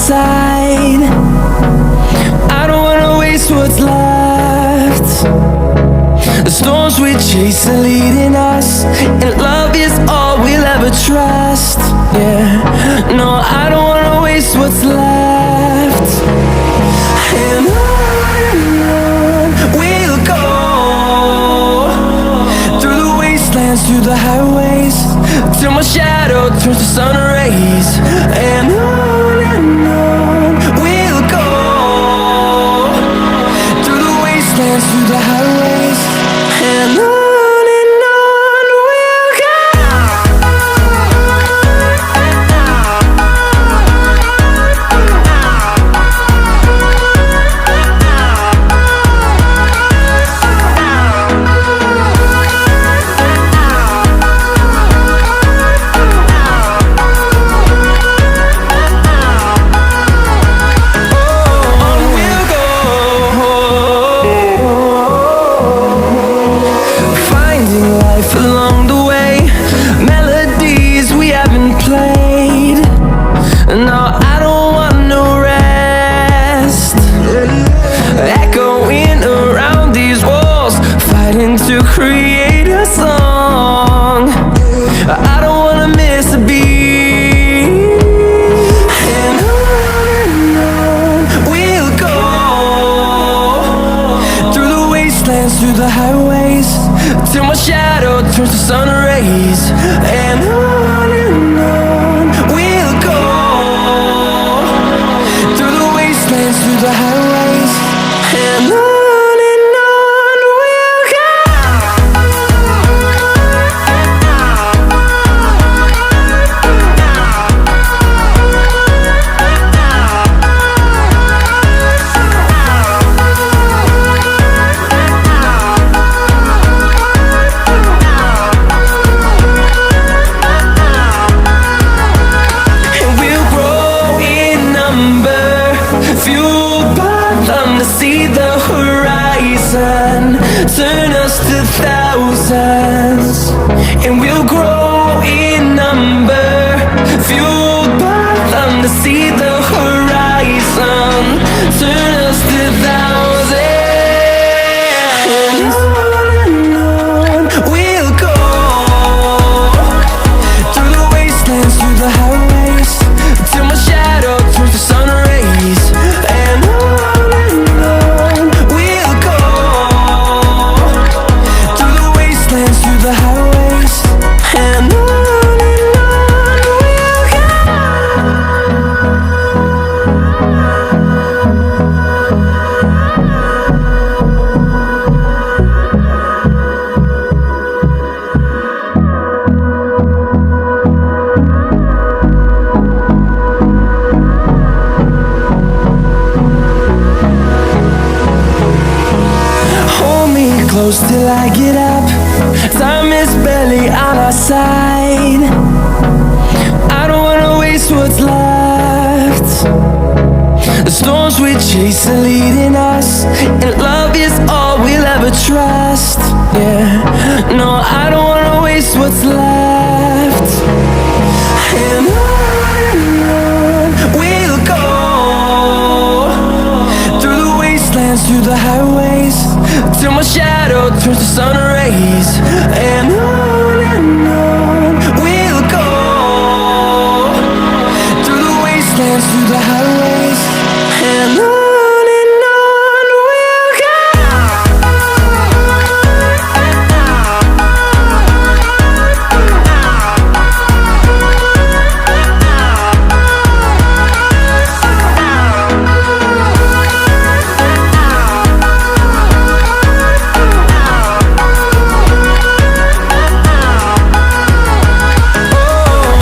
side. I don't wanna waste what's left. The storms we chase are leading us, and love is all we'll ever trust. Yeah, no, I don't wanna waste what's left. And on we'll go, through the wastelands, through the highways, till my shadow turns to sun rays. And on we'll go, through the wastelands, through the highways, and on we'll go. Along the way, melodies we haven't played. No, I don't want no rest. Echoing around these walls, fighting to create a song. I don't wanna miss a beat. And on we'll go, through the wastelands, through the highways, till my shadow turns to sun rays. And on we'll go, through the wastelands, through the highways, and on we'll go. Fueled by them to see the horizon, turn us to thousands, and we'll grow in number. Fueled by them to see the horizon, turn us to thousands, and on we'll go, through the wastelands, through the highways, till my shadow turns to sun rays. And on we'll go, through the wastelands, through the highways, and on we'll go. Hold me close till I get up. Time is barely on our side. I don't wanna waste what's left. The storms we chase are leading us, and love is all we'll ever trust. Yeah, no, I don't wanna waste what's left. And on we'll go, through the wastelands, through the highways, till my shadow turns to sun rays. And on we'll go, through the wastelands, through the highways, and on we'll go.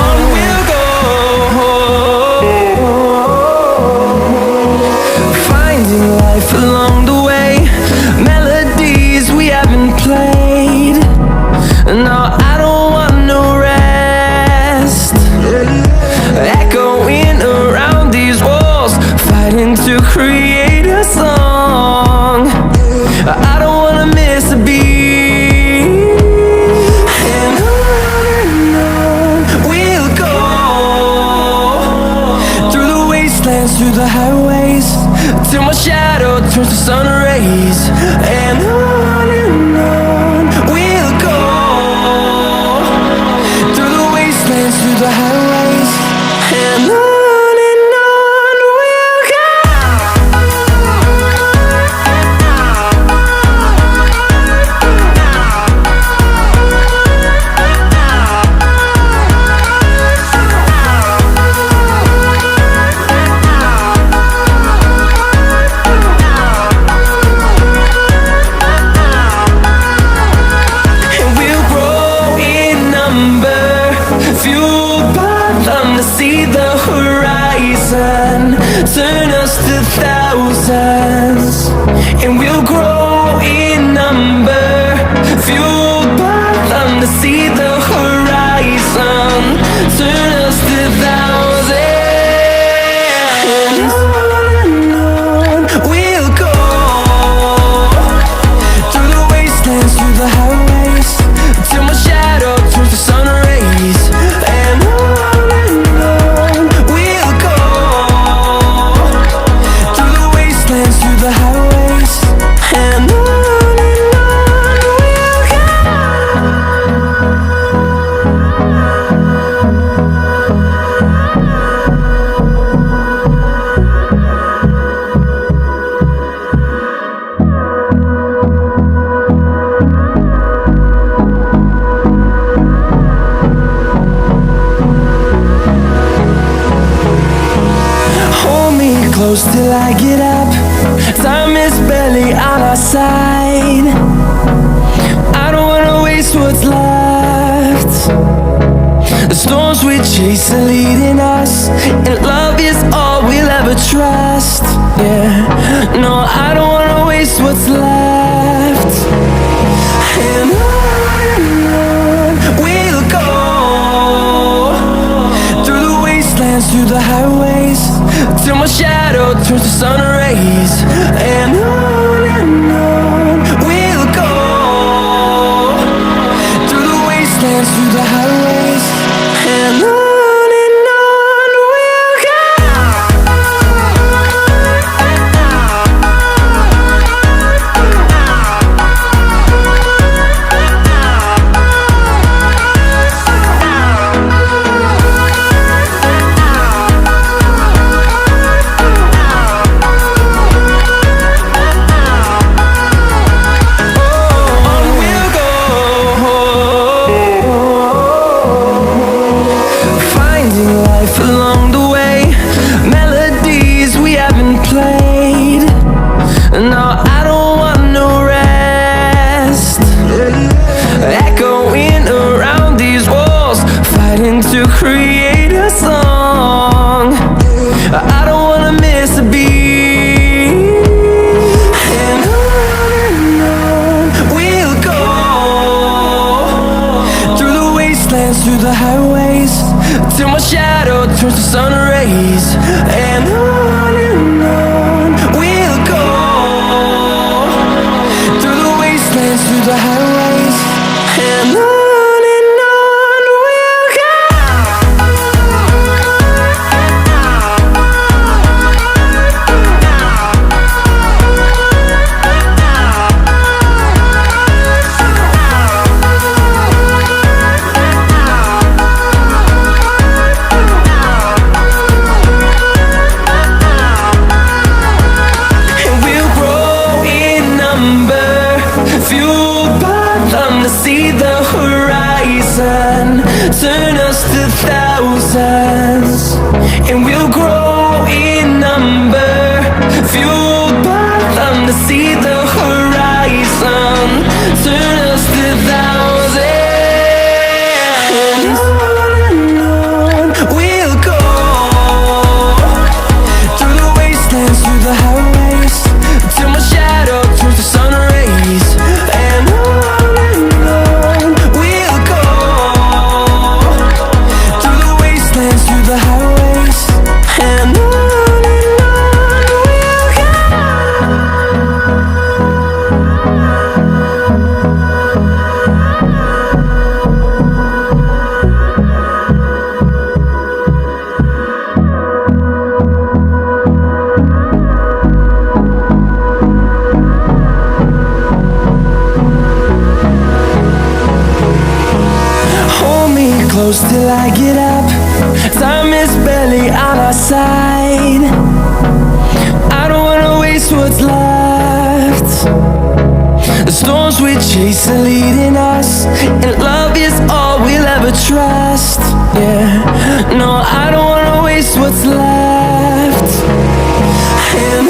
On we'll go, wastelands, through the highways, till my shadow turns to sun rays. And on we'll go, through the wastelands, through the highways, and on we'll go. See the horizon, turn us to thousands, and we'll grow in number, fueled by them to see the horizon, turn us to thousands, and on we'll go, through the wastelands, through the highways, till my shadow turns to sun rays. And the highways, and on we'll go. Hold me close till I get up. Time is barely on our side. I don't wanna waste what's left. The storms we chase are leading us, and love is all we'll ever trust. Yeah, no, I don't wanna waste what's left. And on we'll go, through the wastelands, through the highways, till my shadow turns to sun rays. And on we'll go, through the wastelands, through the highways, and on. Along the way, melodies we haven't played. No, I don't want no rest. Echoing around these walls, fighting to create a song. I don't wanna miss a beat. And on we'll go, through the wastelands, through the highways, till my shadow turns to sun rays. And on we'll go, through the wastelands, through the highways, and on. I get up. Time is barely on our side. I don't wanna waste what's left. The storms we chase are leading us, and love is all we'll ever trust. Yeah, no, I don't wanna waste what's left. And